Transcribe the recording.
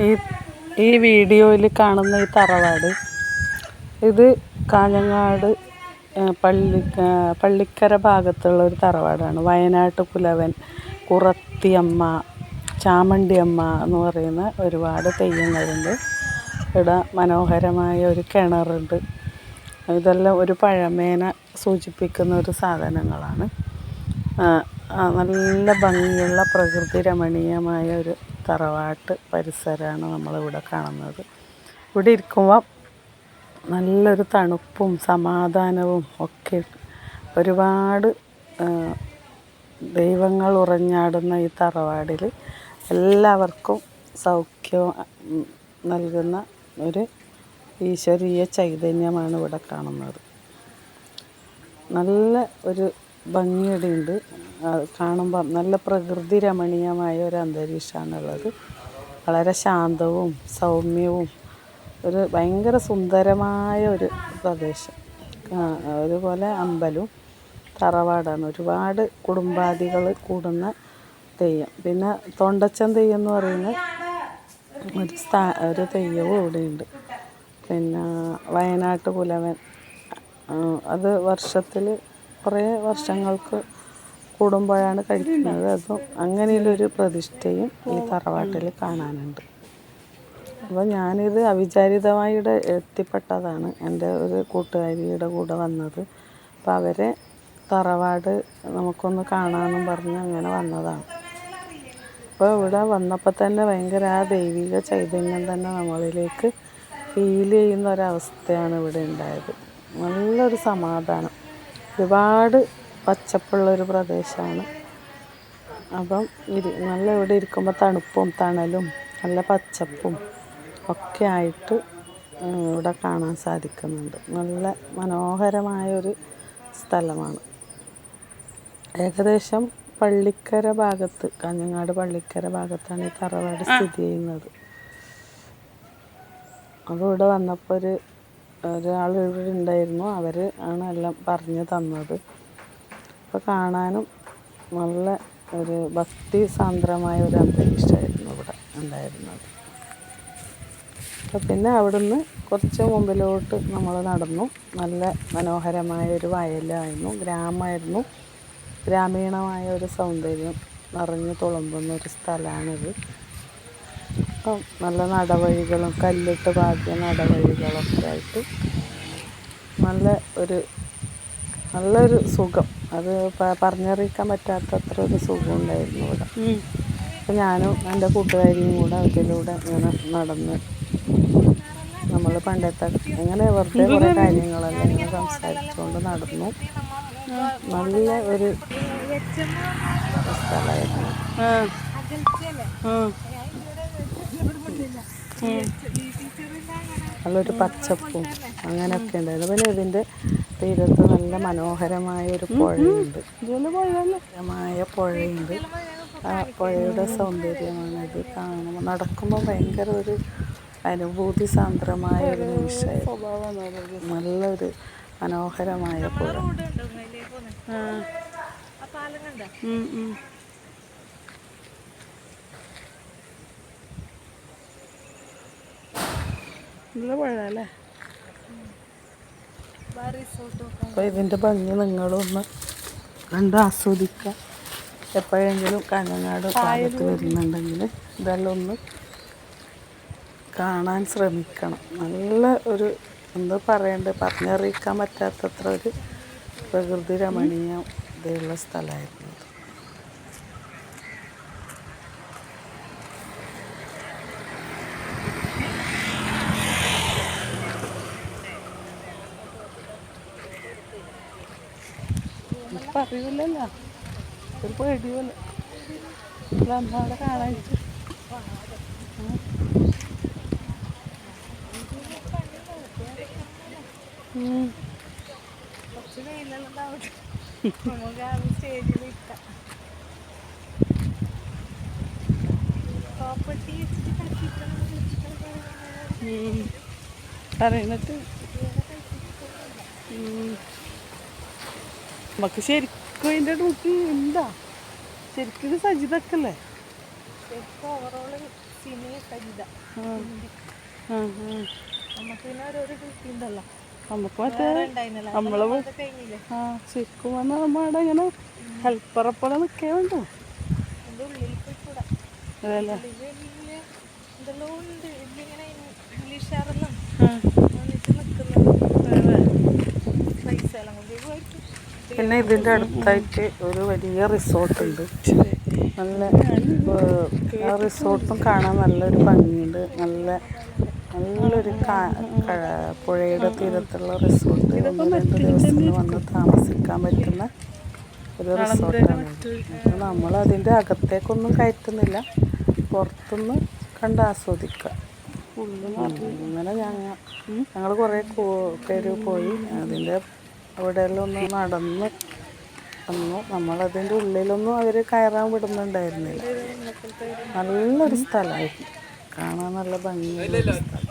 ഈ ഈ വീഡിയോയിൽ കാണുന്ന ഈ തറവാട് ഇത് കാഞ്ഞങ്ങാട് പള്ളിക്കര ഭാഗത്തുള്ള ഒരു തറവാടാണ്. വയനാട്ട് പുലവൻ, കുറത്തിയമ്മ, ചാമണ്ടിയമ്മ എന്ന് പറയുന്ന ഒരുപാട് തെയ്യങ്ങളുണ്ട്. ഇവിടെ മനോഹരമായ ഒരു കിണറുണ്ട്. ഇതെല്ലാം ഒരു പഴമേനെ സൂചിപ്പിക്കുന്ന ഒരു സാധനങ്ങളാണ്. നല്ല ഭംഗിയുള്ള പ്രകൃതി രമണീയമായ ഒരു തറവാട്ട് പരിസരമാണ് നമ്മളിവിടെ കാണുന്നത്. ഇവിടെ ഇരിക്കുമ്പോൾ നല്ലൊരു തണുപ്പും സമാധാനവും ഒക്കെ. ഒരുപാട് ദൈവങ്ങൾ ഉറഞ്ഞാടുന്ന ഈ തറവാടിൽ എല്ലാവർക്കും സൗഖ്യം നൽകുന്ന ഒരു ഈശ്വരീയ ചൈതന്യമാണ് ഇവിടെ കാണുന്നത്. നല്ല ഒരു ഭംഗിയുണ്ട്. കാണുമ്പോൾ നല്ല പ്രകൃതി രമണീയമായ ഒരു അന്തരീക്ഷമാണുള്ളത്. വളരെ ശാന്തവും സൗമ്യവും ഒരു ഭയങ്കര സുന്ദരമായ ഒരു പ്രദേശം. അതുപോലെ അമ്പലവും തറവാടാണ്. ഒരുപാട് കുടുംബാദികൾ കൂടുന്ന തെയ്യം. പിന്നെ തൊണ്ടച്ചൻ തെയ്യം എന്ന് പറയുന്ന ഒരു തെയ്യവും ഇവിടെയുണ്ട്. പിന്നെ വയനാട്ട് പുലവൻ, അത് വർഷത്തിൽ കുറേ വർഷങ്ങൾക്ക് കൂടുമ്പോഴാണ് കഴിക്കുന്നത്. അതും അങ്ങനെയുള്ളൊരു പ്രതിഷ്ഠയും ഈ തറവാട്ടിൽ കാണാനുണ്ട്. അപ്പോൾ ഞാനിത് അവിചാരിതമായി ഇവിടെ എത്തിപ്പെട്ടതാണ്. എൻ്റെ ഒരു കൂട്ടുകാരിയുടെ കൂടെ വന്നത്. അപ്പോൾ അവരെ തറവാട് നമുക്കൊന്ന് കാണാമെന്നും പറഞ്ഞ് അങ്ങനെ വന്നതാണ്. അപ്പോൾ ഇവിടെ വന്നപ്പോൾ തന്നെ ഭയങ്കര ആ ദൈവിക ചൈതന്യം തന്നെ നമ്മളിലേക്ക് ഫീൽ ചെയ്യുന്ന ഒരവസ്ഥയാണ് ഇവിടെ ഉണ്ടായത്. നല്ലൊരു സമാധാനം. ഒരുപാട് പച്ചപ്പുള്ളൊരു പ്രദേശമാണ്. അപ്പം നല്ല ഇവിടെ ഇരിക്കുമ്പോൾ തണുപ്പും തണലും നല്ല പച്ചപ്പും ഒക്കെ ആയിട്ട് ഇവിടെ കാണാൻ സാധിക്കുന്നുണ്ട്. നല്ല മനോഹരമായൊരു സ്ഥലമാണ്. ഏകദേശം പള്ളിക്കര ഭാഗത്ത്, കാഞ്ഞങ്ങാട് പള്ളിക്കര ഭാഗത്താണ് ഈ തറവാട് സ്ഥിതി ചെയ്യുന്നത്. അപ്പോൾ ഇവിടെ വന്നപ്പോൾ ഒരാൾ ഇവിടെ ഉണ്ടായിരുന്നു. അവർ ആണ് എല്ലാം പറഞ്ഞു തന്നത്. അപ്പോൾ കാണാനും നല്ല ഒരു ഭക്തി സാന്ദ്രമായ ഒരു അന്തരീക്ഷമായിരുന്നു ഇവിടെ ഉണ്ടായിരുന്നത്. അപ്പോൾ പിന്നെ അവിടുന്ന് കുറച്ച് മുമ്പിലോട്ട് നമ്മൾ നടന്നു. നല്ല മനോഹരമായ ഒരു വയലായിരുന്നു, ഗ്രാമമായിരുന്നു. ഗ്രാമീണമായ ഒരു സൗന്ദര്യം നിറഞ്ഞു തുളുമ്പുന്ന ഒരു സ്ഥലമാണിത്. അപ്പം നല്ല നടവഴികളും കല്ലിട്ട് പാകിയ നടവഴികളൊക്കെ ആയിട്ട് നല്ലൊരു സുഖം. അത് പറഞ്ഞറിയിക്കാൻ പറ്റാത്തത്ര ഒരു സുഖം ഉണ്ടായിരുന്നു ഇവിടെ. അപ്പം ഞാനും എൻ്റെ കൂട്ടുകാരിയും കൂടെ അതിലൂടെ ഇങ്ങനെ നടന്ന് നമ്മൾ പണ്ടത്തെ ഇങ്ങനെ വെറുതെ കുറേ കാര്യങ്ങളെല്ലാം ഇങ്ങനെ സംസാരിച്ചുകൊണ്ട് നടന്നു. നല്ല ഒരു സ്ഥലമായിരുന്നു. നല്ലൊരു പച്ചപ്പും അങ്ങനെയൊക്കെ ഉണ്ടായിരുന്നു. പിന്നെ ഇതിൻ്റെ തീരത്ത് നല്ല മനോഹരമായ ഒരു പുഴയുണ്ട്. പുഴയുണ്ട്. ആ പുഴയുടെ സൗന്ദര്യമാണ് ഇത് കാണുമ്പോൾ. നടക്കുമ്പോൾ ഭയങ്കര ഒരു അനുഭൂതി സാന്ദ്രമായ ഒരു നിമിഷമായിരുന്നു. നല്ലൊരു മനോഹരമായ പുഴ. നല്ല പുഴ അല്ലേ? അപ്പോൾ ഇതിൻ്റെ ഭംഗി നിങ്ങളൊന്ന് കണ്ട് ആസ്വദിക്കുക. എപ്പോഴെങ്കിലും കാഞ്ഞങ്ങാട് ഭാഗത്ത് വരുന്നുണ്ടെങ്കിൽ ഇതെല്ലാം ഒന്ന് കാണാൻ ശ്രമിക്കണം. നല്ല ഒരു എന്താ പറയണ്ടത്, പറഞ്ഞറിയിക്കാൻ പറ്റാത്തത്ര ഒരു പ്രകൃതി രമണീയം ഇതുള്ള സ്ഥലമായിരുന്നു. ഇപ്പം അറിയില്ലല്ലോ, ഒരു പേടിയല്ല അവിടെ കാണാനിട്ട്. അറിയുന്നിട്ട് നമുക്ക് ശരിക്കും അതിൻ്റെ ഡ്യൂട്ടി എന്താ? ശരിക്കും സജിതൊക്കെ അല്ലേ? ഓവറോള് സിനിമ നമുക്ക് മറ്റേ നമ്മള് ശരിക്കും വന്നാൽ നമ്മുടെ ഇങ്ങനെ ഹെൽപ്പറെപ്പോലെ നിൽക്കേ വേണ്ടു. അതല്ലേ പിന്നെ ഇതിൻ്റെ അടുത്തായിട്ട് ഒരു വലിയ റിസോർട്ടുണ്ട്. നല്ല ആ റിസോർട്ടും കാണാൻ നല്ലൊരു ഭംഗിയുണ്ട്. നല്ലൊരു പുഴയുടെ തീരത്തുള്ള റിസോർട്ട്. 1-2 ദിവസത്തിൽ വന്ന് താമസിക്കാൻ പറ്റുന്ന ഒരു റിസോർട്ടാണ്. അപ്പോൾ നമ്മളതിൻ്റെ അകത്തേക്കൊന്നും കയറ്റുന്നില്ല, പുറത്തുനിന്ന് കണ്ട് ആസ്വദിക്കുക. അങ്ങനെ ഞങ്ങൾ കുറേ പേര് പോയി അതിൻ്റെ അവിടെയെല്ലാം ഒന്ന് നടന്ന് വന്നു. നമ്മളതിൻ്റെ ഉള്ളിലൊന്നും അവർ കയറാൻ വിടുന്നുണ്ടായിരുന്നില്ല. നല്ലൊരു സ്ഥലമായിരുന്നു, കാണാൻ നല്ല ഭംഗിയുള്ളൊരു സ്ഥലം.